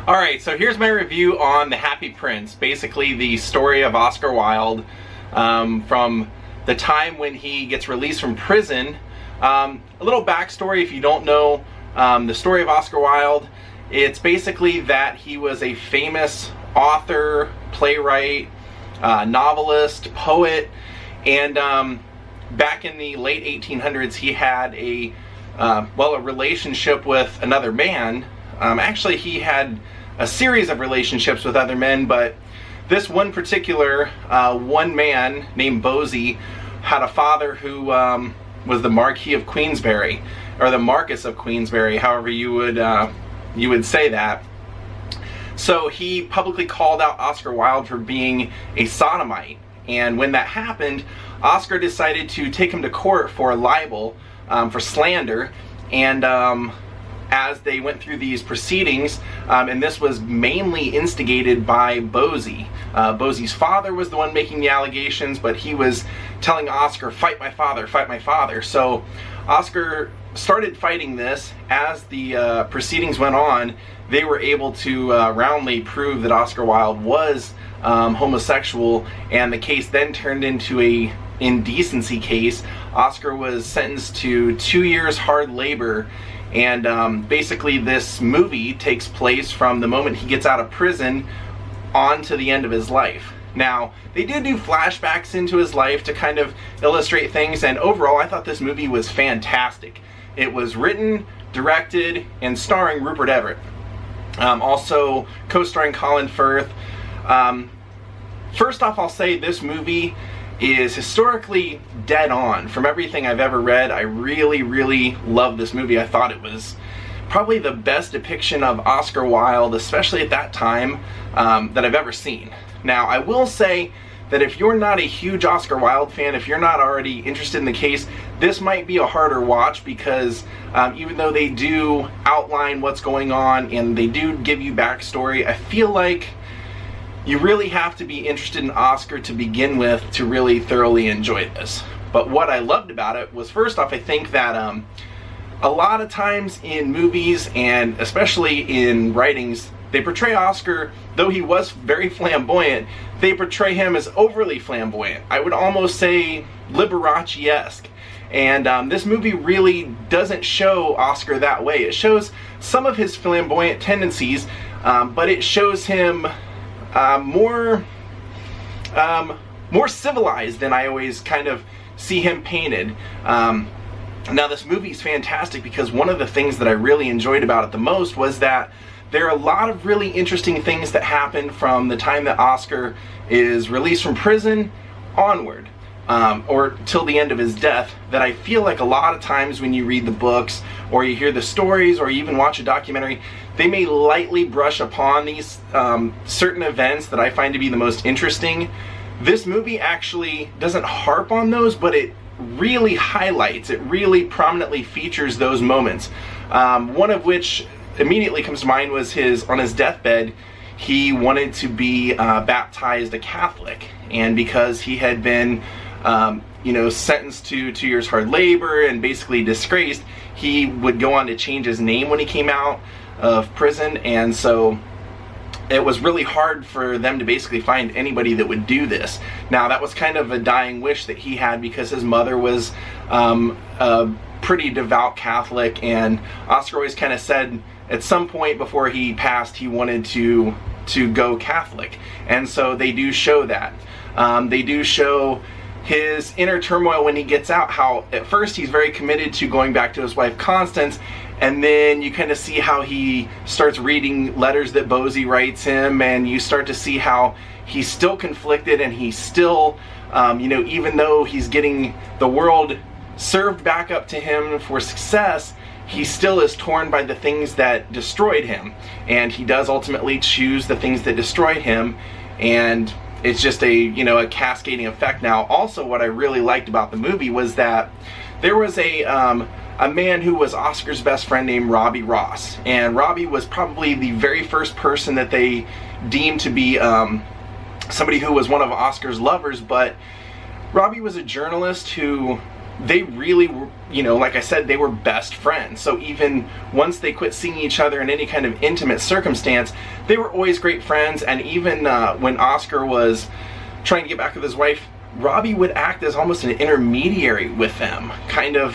Alright, so here's my review on The Happy Prince. Basically the story of Oscar Wilde from the time when he gets released from prison. A little backstory if you don't know the story of Oscar Wilde. It's basically that he was a famous author, playwright, novelist, poet, and back in the late 1800s he had a relationship with another man. Actually, he had a series of relationships with other men, but this one particular one man named Daze had a father who was the Marquis of Queensberry, or the Marquess of Queensberry, however you would say that. So he publicly called out Oscar Wilde for being a sodomite, and when that happened, Oscar decided to take him to court for libel, for slander, and as they went through these proceedings, and this was mainly instigated by Daze. Daze's father was the one making the allegations, but he was telling Oscar, "Fight my father, fight my father." So Oscar started fighting this. As the proceedings went on, they were able to roundly prove that Oscar Wilde was homosexual, and the case then turned into a indecency case. Oscar was sentenced to 2 years hard labor, and basically this movie takes place from the moment he gets out of prison on to the end of his life. Now, they did do flashbacks into his life to kind of illustrate things, and overall I thought this movie was fantastic. It was written, directed, and starring Rupert Everett. Also co-starring Colin Firth. First off, I'll say this movie is historically dead on. From everything I've ever read, I really love this movie. I thought it was probably the best depiction of Oscar Wilde, especially at that time, that I've ever seen. Now, I will say that if you're not a huge Oscar Wilde fan, if you're not already interested in the case, this might be a harder watch, because even though they do outline what's going on and they do give you backstory, I feel like you really have to be interested in Oscar to begin with to really thoroughly enjoy this. But what I loved about it was, first off, I think that a lot of times in movies, and especially in writings, they portray Oscar, though he was very flamboyant, they portray him as overly flamboyant. I would almost say Liberace-esque. And this movie really doesn't show Oscar that way. It shows some of his flamboyant tendencies, but it shows him more civilized than I always kind of see him painted. Now, this movie's fantastic because one of the things that I really enjoyed about it the most was that there are a lot of really interesting things that happen from the time that Oscar is released from prison onward, or till the end of his death, that I feel like a lot of times when you read the books or you hear the stories or you even watch a documentary, they may lightly brush upon these certain events that I find to be the most interesting. This movie actually doesn't harp on those, but it really highlights, it really prominently features those moments. One of which immediately comes to mind was on his deathbed, he wanted to be baptized a Catholic, and because he had been sentenced to 2 years hard labor and basically disgraced, he would go on to change his name when he came out of prison, and so it was really hard for them to basically find anybody that would do this. Now, that was kind of a dying wish that he had, because his mother was a pretty devout Catholic, and Oscar always kind of said at some point before he passed he wanted to go Catholic, and so they do show that. They do show his inner turmoil when he gets out, how at first he's very committed to going back to his wife Constance, and then you kind of see how he starts reading letters that Daze writes him, and you start to see how he's still conflicted, and he's still, even though he's getting the world served back up to him for success, he still is torn by the things that destroyed him, and he does ultimately choose the things that destroyed him, and it's just a cascading effect. Now, also what I really liked about the movie was that there was a man who was Oscar's best friend named Robbie Ross, and Robbie was probably the very first person that they deemed to be somebody who was one of Oscar's lovers. But Robbie was a journalist who they really were, you know, like I said, they were best friends. So even once they quit seeing each other in any kind of intimate circumstance, they were always great friends. And even when Oscar was trying to get back with his wife, Robbie would act as almost an intermediary with them, kind of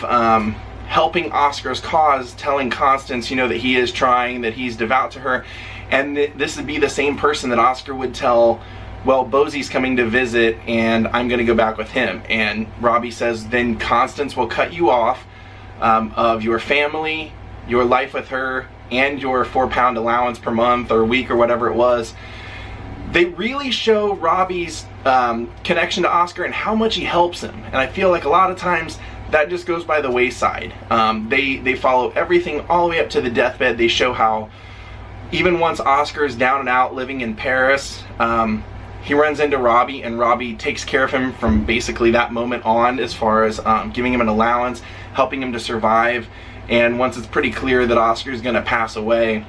helping Oscar's cause, telling Constance, you know, that he is trying, that he's devout to her. And this would be the same person that Oscar would tell, well, Bosie's coming to visit and I'm going to go back with him. And Robbie says, then Constance will cut you off of your family, your life with her, and your £4 allowance per month or week or whatever it was. They really show Robbie's connection to Oscar and how much he helps him. And I feel like a lot of times that just goes by the wayside. They follow everything all the way up to the deathbed. They show how even once Oscar is down and out living in Paris, he runs into Robbie, and Robbie takes care of him from basically that moment on, as far as giving him an allowance, helping him to survive. And once it's pretty clear that Oscar's going to pass away,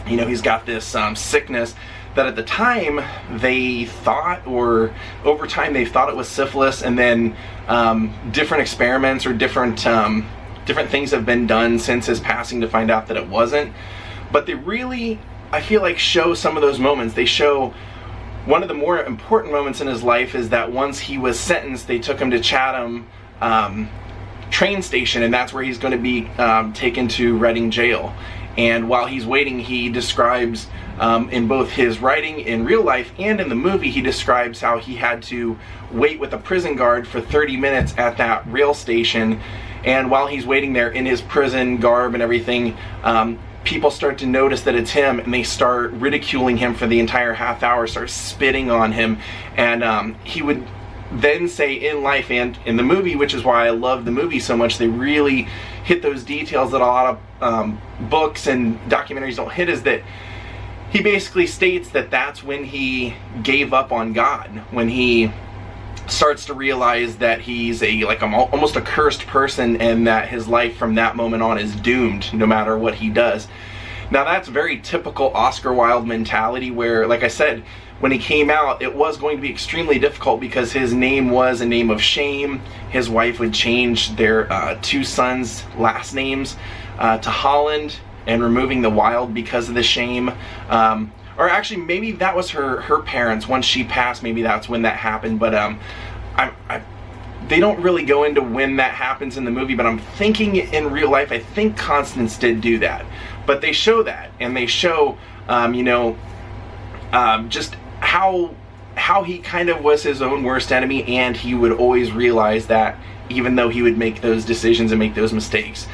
you know, he's got this sickness that at the time they thought, or over time they thought it was syphilis, and then different experiments or different things have been done since his passing to find out that it wasn't. But they really, I feel like, show some of those moments. They show one of the more important moments in his life is that once he was sentenced, they took him to Chatham train station, and that's where he's going to be taken to Reading jail. And while he's waiting, he describes, in both his writing in real life and in the movie, he describes how he had to wait with a prison guard for 30 minutes at that rail station. And while he's waiting there in his prison garb and everything, people start to notice that it's him, and they start ridiculing him for the entire half hour, start spitting on him. And he would then say in life and in the movie, which is why I love the movie so much, they really hit those details that a lot of books and documentaries don't hit, is that he basically states that that's when he gave up on God, when he starts to realize that he's almost a cursed person, and that his life from that moment on is doomed no matter what he does. Now that's very typical Oscar Wilde mentality, where, like I said, when he came out, it was going to be extremely difficult because his name was a name of shame. His wife would change their 2 sons' last names to Holland, and removing the Wilde because of the shame. Or actually, maybe that was her parents. Once she passed, maybe that's when that happened. But they don't really go into when that happens in the movie, but I'm thinking in real life, I think Constance did do that. But they show that, and they show, you know, just how he kind of was his own worst enemy, and he would always realize that, even though he would make those decisions and make those mistakes.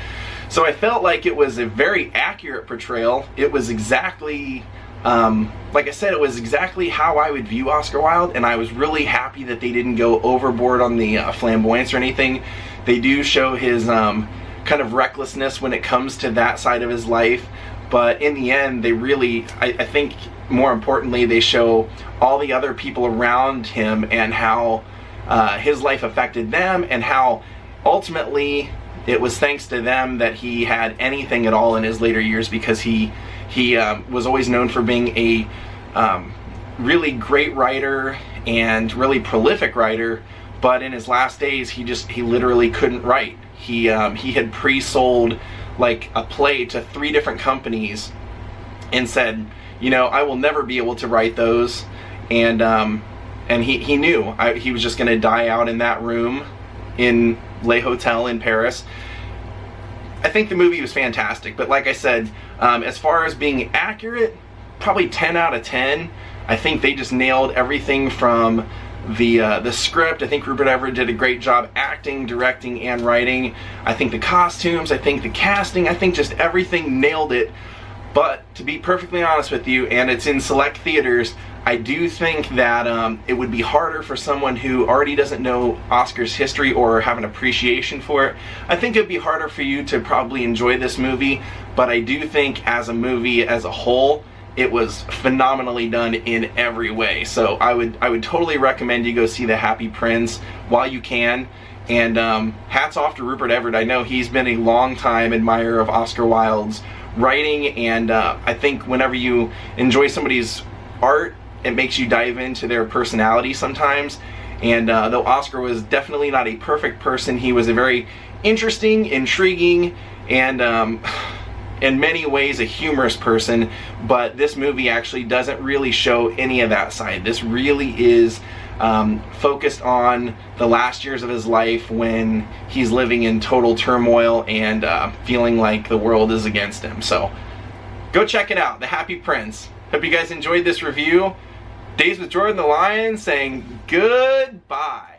So I felt like it was a very accurate portrayal. It was exactly, like I said, it was exactly how I would view Oscar Wilde, and I was really happy that they didn't go overboard on the flamboyance or anything. They do show his kind of recklessness when it comes to that side of his life, but in the end, they really, I think more importantly, they show all the other people around him and how his life affected them, and how ultimately it was thanks to them that he had anything at all in his later years, because he was always known for being a really great writer and really prolific writer, but in his last days he literally couldn't write. He had pre-sold like a play to 3 different companies and said, you know, I will never be able to write those, and he knew he was just going to die out in that room in Le Hotel in Paris. I think the movie was fantastic, but like I said, as far as being accurate, probably 10 out of 10. I think they just nailed everything from the script. I think Rupert Everett did a great job acting, directing, and writing. I think the costumes, I think the casting, I think just everything nailed it. But to be perfectly honest with you, and it's in select theaters, I do think that it would be harder for someone who already doesn't know Oscar's history or have an appreciation for it. I think it'd be harder for you to probably enjoy this movie, but I do think as a movie as a whole, it was phenomenally done in every way. So I would totally recommend you go see The Happy Prince while you can. And hats off to Rupert Everett. I know he's been a long time admirer of Oscar Wilde's writing, and I think whenever you enjoy somebody's art, it makes you dive into their personality sometimes. And though Oscar was definitely not a perfect person, he was a very interesting, intriguing, and in many ways a humorous person. But this movie actually doesn't really show any of that side. This really is focused on the last years of his life when he's living in total turmoil and feeling like the world is against him. So go check it out, The Happy Prince. Hope you guys enjoyed this review. Daze with Jordan the Lion saying goodbye.